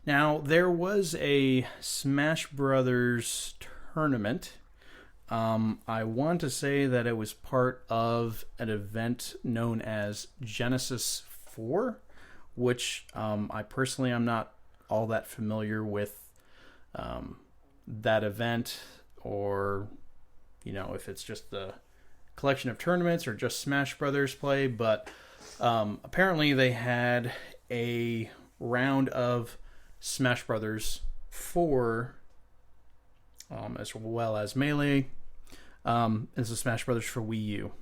Now, there was a Smash Brothers tournament. I want to say that it was part of an event known as Genesis 4, which I personally am not all that familiar with that event, or if it's just the collection of tournaments or just Smash Brothers play. But apparently they had a round of Smash Brothers 4 as well as Melee. This is Smash Brothers for Wii U.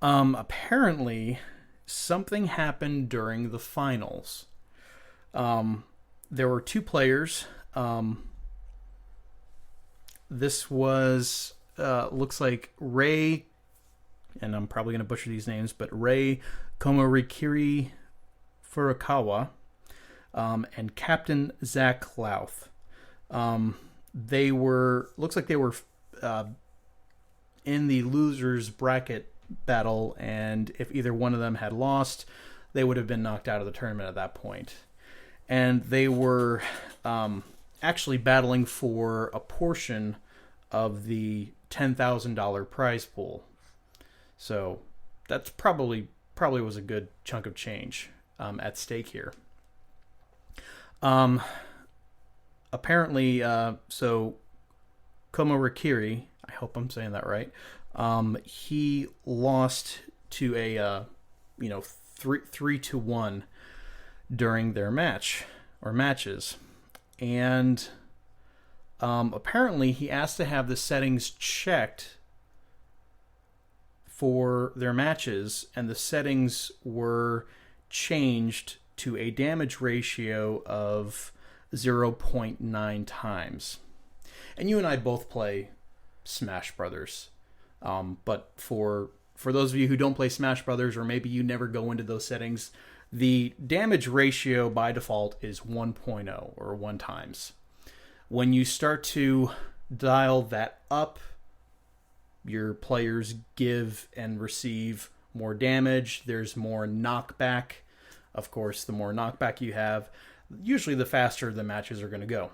Apparently something happened during the finals. There were two players. This was looks like Ray, and I'm probably going to butcher these names, but Ray Komorikiri Furukawa, and Captain Zach Louth. They were in the losers bracket battle, and if either one of them had lost, they would have been knocked out of the tournament at that point. And they were actually battling for a portion of the $10,000 prize pool. So that's probably was a good chunk of change at stake here. Apparently, so Komorikiri, I hope I'm saying that right, he lost to a 3-1 during their matches, and apparently he asked to have the settings checked for their matches, and the settings were changed to a damage ratio of 0.9 times. And you and I both play Smash Brothers, but for those of you who don't play Smash Brothers, or maybe you never go into those settings, the damage ratio by default is 1.0 or 1 times. When you start to dial that up, your players give and receive more damage. There's more knockback. Of course, the more knockback you have, usually the faster the matches are going to go.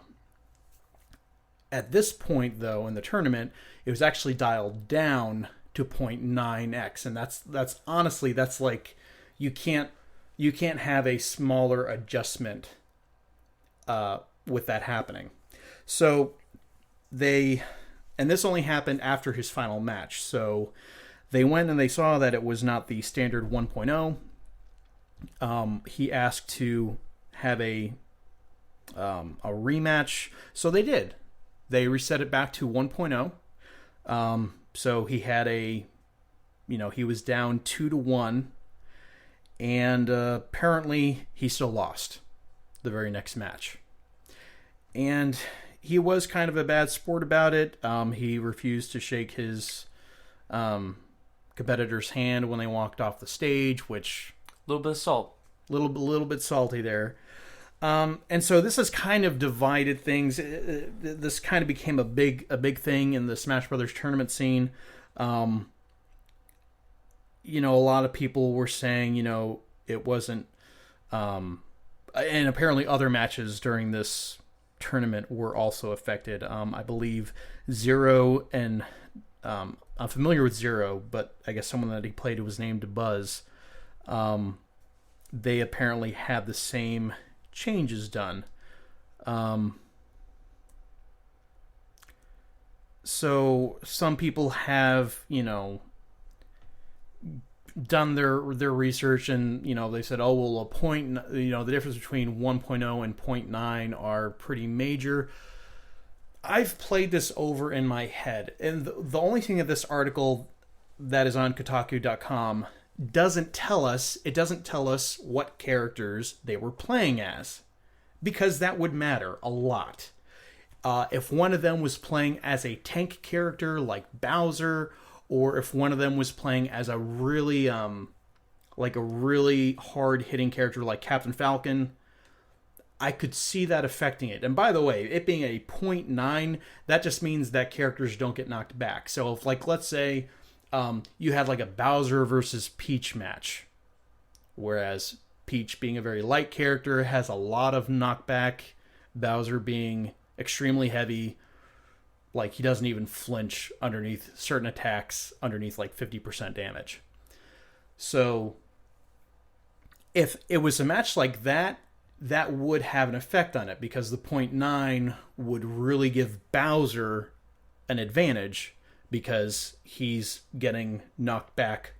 At this point, though, in the tournament, it was actually dialed down to 0.9x, and that's honestly, that's like, you can't have a smaller adjustment with that happening. So and this only happened after his final match. So they went and they saw that it was not the standard 1.0. He asked to have a rematch. So they did. They reset it back to 1.0. So he had he was down 2-1. And apparently he still lost the very next match. And he was kind of a bad sport about it. He refused to shake his competitor's hand when they walked off the stage, which... A little bit of salt. Little bit salty there. And so this has kind of divided things. This kind of became a big thing in the Smash Brothers tournament scene. A lot of people were saying, it wasn't... and apparently other matches during this tournament were also affected. I believe Zero and... I'm familiar with Zero, but I guess someone that he played who was named Buzz. They apparently had the same changes done. So some people have, done their research, and they said, oh well, the difference between 1.0 and 0.9 are pretty major. I've played this over in my head, and the only thing that this article that is on Kotaku.com doesn't tell us what characters they were playing as, because that would matter a lot. If one of them was playing as a tank character like Bowser, or if one of them was playing as a really hard-hitting character like Captain Falcon, I could see that affecting it. And by the way, it being a 0.9, that just means that characters don't get knocked back. So if, let's say you had like a Bowser versus Peach match, whereas Peach being a very light character, has a lot of knockback, Bowser being extremely heavy, like he doesn't even flinch underneath certain attacks underneath like 50% damage. So if it was a match like that, that would have an effect on it, because the 0.9 would really give Bowser an advantage, because he's getting knocked back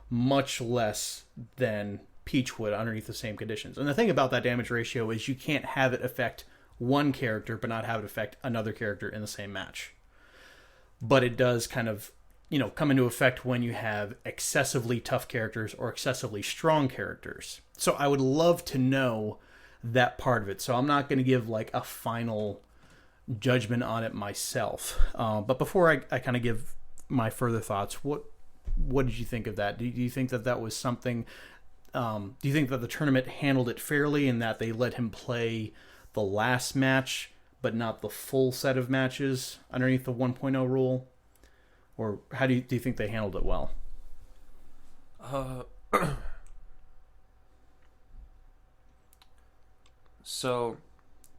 much less than Peach would underneath the same conditions. And the thing about that damage ratio is you can't have it affect one character but not have it affect another character in the same match. But it does kind of, come into effect when you have excessively tough characters or excessively strong characters. So I would love to know that part of it. So I'm not going to give like a final judgment on it myself. But before I kind of give my further thoughts, what did you think of that? Do you think that was something... do you think that the tournament handled it fairly in that they let him play the last match but not the full set of matches underneath the 1.0 rule? Or how do you think they handled it well? So,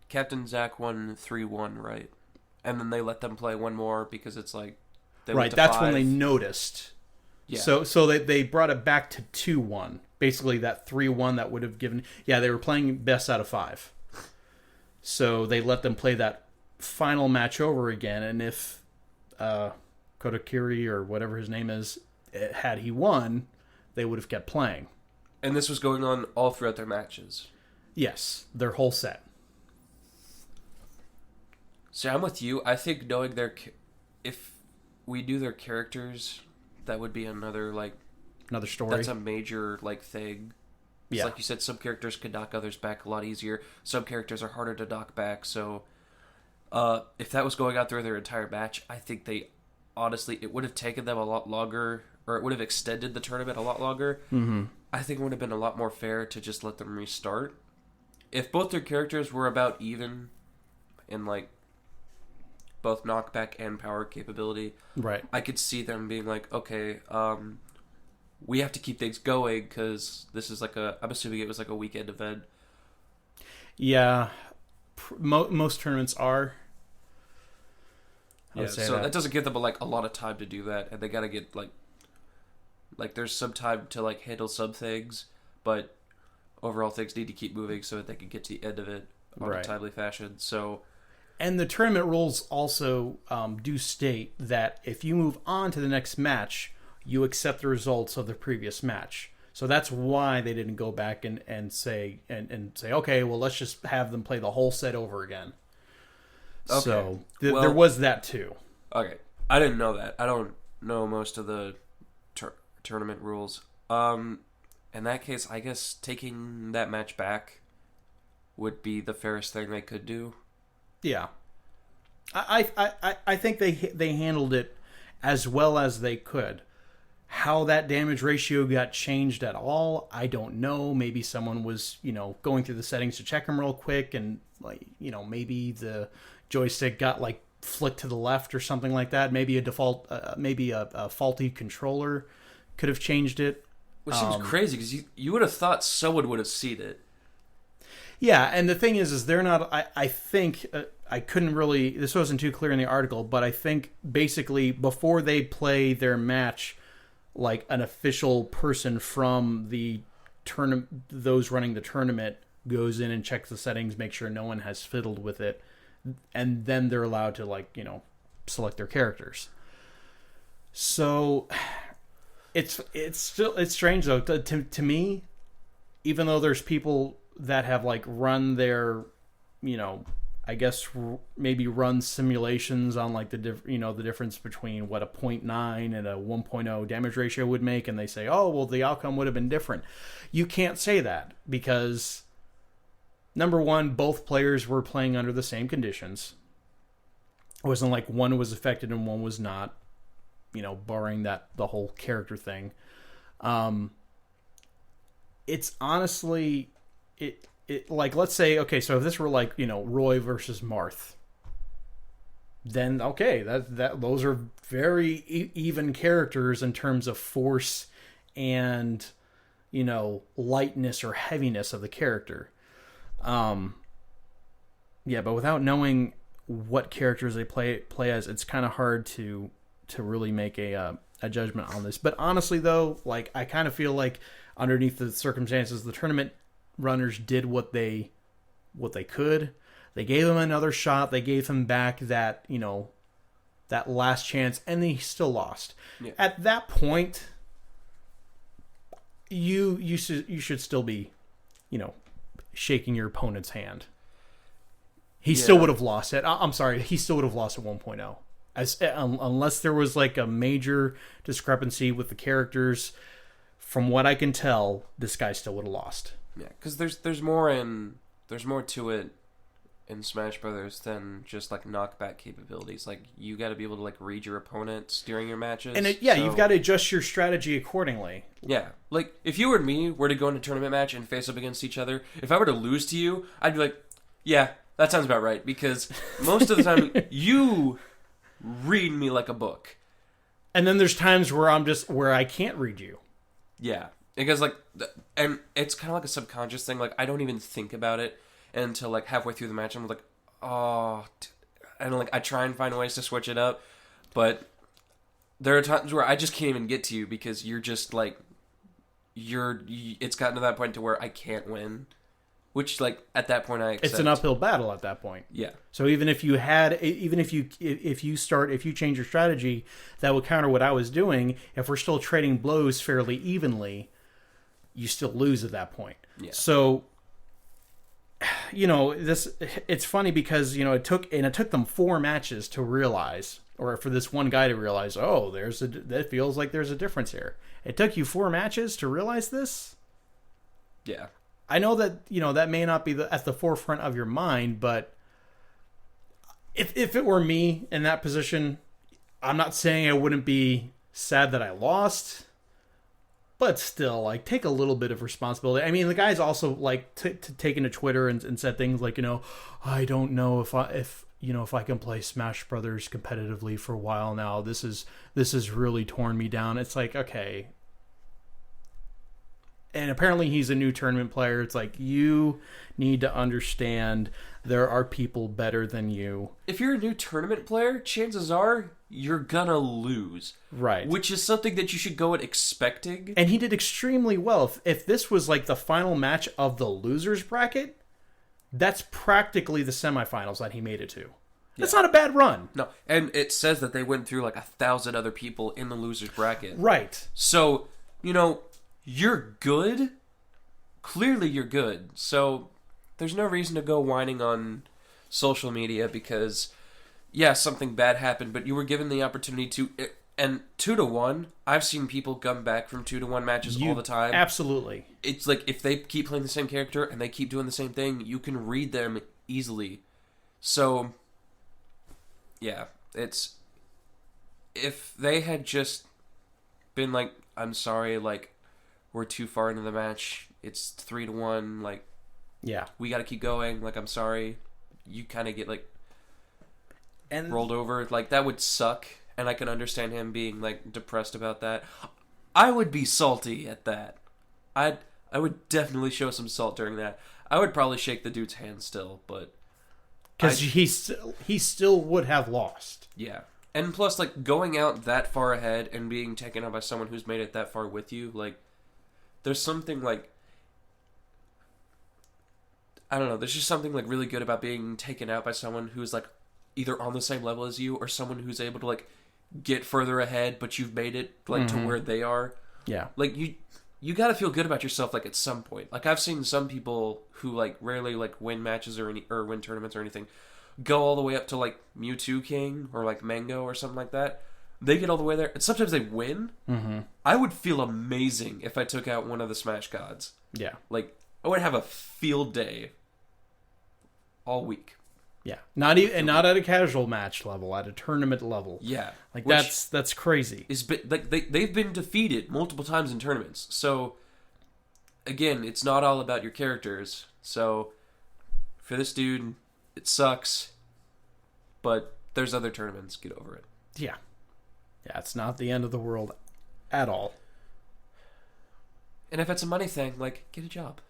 Captain Zach won 3-1, right? And then they let them play one more because it's like... Right, that's 5. When they noticed. Yeah. So they brought it back to 2-1. Basically, that 3-1 that would have given... Yeah, they were playing best out of 5. So they let them play that final match over again, and if Kodakiri, or whatever his name is, had he won, they would have kept playing. And this was going on all throughout their matches? Yes, their whole set. So I'm with you. I think knowing if we knew their characters, that would be another story. That's a major thing. Yeah. Like you said, some characters could knock others back a lot easier. Some characters are harder to knock back. So if that was going out through their entire match, I think it would have taken them a lot longer, or it would have extended the tournament a lot longer. Mm-hmm. I think it would have been a lot more fair to just let them restart. If both their characters were about even in both knockback and power capability, right, I could see them being like, okay, we have to keep things going because this is I'm assuming it was a weekend event. Yeah, most tournaments are. Yeah, so that doesn't give them a lot of time to do that, and they gotta get there's some time to handle some things, but overall things need to keep moving so that they can get to the end of it on a timely fashion. So, and the tournament rules also do state that if you move on to the next match, you accept the results of the previous match. So that's why they didn't go back and say, okay, well, let's just have them play the whole set over again. Okay. So there was that too. Okay. I didn't know that. I don't know most of the tournament rules. In that case, I guess taking that match back would be the fairest thing they could do. Yeah. I think they handled it as well as they could. How that damage ratio got changed at all, I don't know. Maybe someone was, going through the settings to check them real quick, and maybe the joystick got flicked to the left or something like that. Maybe a faulty controller could have changed it. Which seems crazy because you would have thought someone would have seen it. Yeah, and the thing is they're not. I think I couldn't really. This wasn't too clear in the article, but I think basically before they play their match, an official person from the tournament, those running the tournament, goes in and checks the settings, make sure no one has fiddled with it, and then they're allowed to select their characters. So it's strange though to me, even though there's people that have run their, I guess maybe run simulations on the difference between what a 0.9 and a 1.0 damage ratio would make, and they say, oh well, the outcome would have been different. You can't say that because number one, both players were playing under the same conditions. It wasn't one was affected and one was not, barring the whole character thing. It's honestly, let's say, okay, so if this were Roy versus Marth, then okay, that those are very even characters in terms of force and lightness or heaviness of the character. Yeah, but without knowing what characters they play as, it's kind of hard to really make a judgment on this. But honestly, though, like, I kind of feel like underneath the circumstances, the tournament runners did what they could. They gave him another shot. They gave him back that that last chance, and he still lost. Yeah. At that point, you should still be, shaking your opponent's hand. He still would have lost it. I'm sorry, he still would have lost at 1.0. Unless there was like a major discrepancy with the characters. From what I can tell, this guy still would have lost. Yeah, because there's more to it in Smash Brothers than just like knockback capabilities. Like, you got to be able to like read your opponents during your matches, and you've got to adjust your strategy accordingly. Yeah, like if you or me were to go into a tournament match and face up against each other, if I were to lose to you, I'd be like, yeah, that sounds about right, because most of the time you read me like a book. And then there's times where I can't read you. Yeah, because and it's kind of like a subconscious thing. Like, I don't even think about it until like halfway through the match. I'm like, oh, and like I try and find ways to switch it up, but there are times where I just can't even get to you because you're just like, it's gotten to that point to where I can't win. Which, like, at that point, I accept. It's an uphill battle at that point. Yeah. So even if you change your strategy, that would counter what I was doing. If we're still trading blows fairly evenly, you still lose at that point. Yeah. So, it's funny because it took them 4 matches to realize, or for this one guy to realize, oh, that feels like there's a difference here. It took you 4 matches to realize this. Yeah. I know that, that may not be at the forefront of your mind, but if it were me in that position, I'm not saying I wouldn't be sad that I lost, but still, like, take a little bit of responsibility. I mean, the guy's also, like, taken to Twitter and said things like, I don't know if I can play Smash Brothers competitively for a while now. This has really torn me down. It's like, okay. And apparently he's a new tournament player. It's like, you need to understand there are people better than you. If you're a new tournament player, chances are you're gonna lose. Right. Which is something that you should go in expecting. And he did extremely well. If this was like the final match of the losers bracket, that's practically the semifinals that he made it to. That's not a bad run. No, and it says that they went through like 1,000 other people in the losers bracket. Right. So, you're good. Clearly you're good. So there's no reason to go whining on social media because, something bad happened, but you were given the opportunity to. And 2-1, I've seen people come back from 2-1 matches all the time. Absolutely. It's like, if they keep playing the same character and they keep doing the same thing, you can read them easily. So, yeah, it's... If they had just been like, I'm sorry, like, we're too far into the match. It's 3-1. Like, we got to keep going. Like, I'm sorry. You kind of get like rolled over. Like, that would suck. And I can understand him being like depressed about that. I would be salty at that. I would definitely show some salt during that. I would probably shake the dude's hand still, but because he still would have lost. Yeah. And plus, like, going out that far ahead and being taken out by someone who's made it that far with you, like, there's something, like, I don't know, there's just something, like, really good about being taken out by someone who's, like, either on the same level as you or someone who's able to, like, get further ahead, but you've made it, like, to where they are. Yeah. Like, you gotta feel good about yourself, like, at some point. Like, I've seen some people who, like, rarely, like, win matches or win tournaments or anything go all the way up to, like, Mewtwo King or, like, Mango or something like that. They get all the way there, and sometimes they win. Mm-hmm. I would feel amazing if I took out one of the Smash gods. Yeah. Like, I would have a field day all week. Yeah. Not at a casual match level, at a tournament level. Yeah. Like, that's crazy. Like, they've been defeated multiple times in tournaments. So, again, it's not all about your characters. So, for this dude, it sucks. But there's other tournaments. Get over it. Yeah. Yeah, it's not the end of the world at all. And if it's a money thing, like, get a job.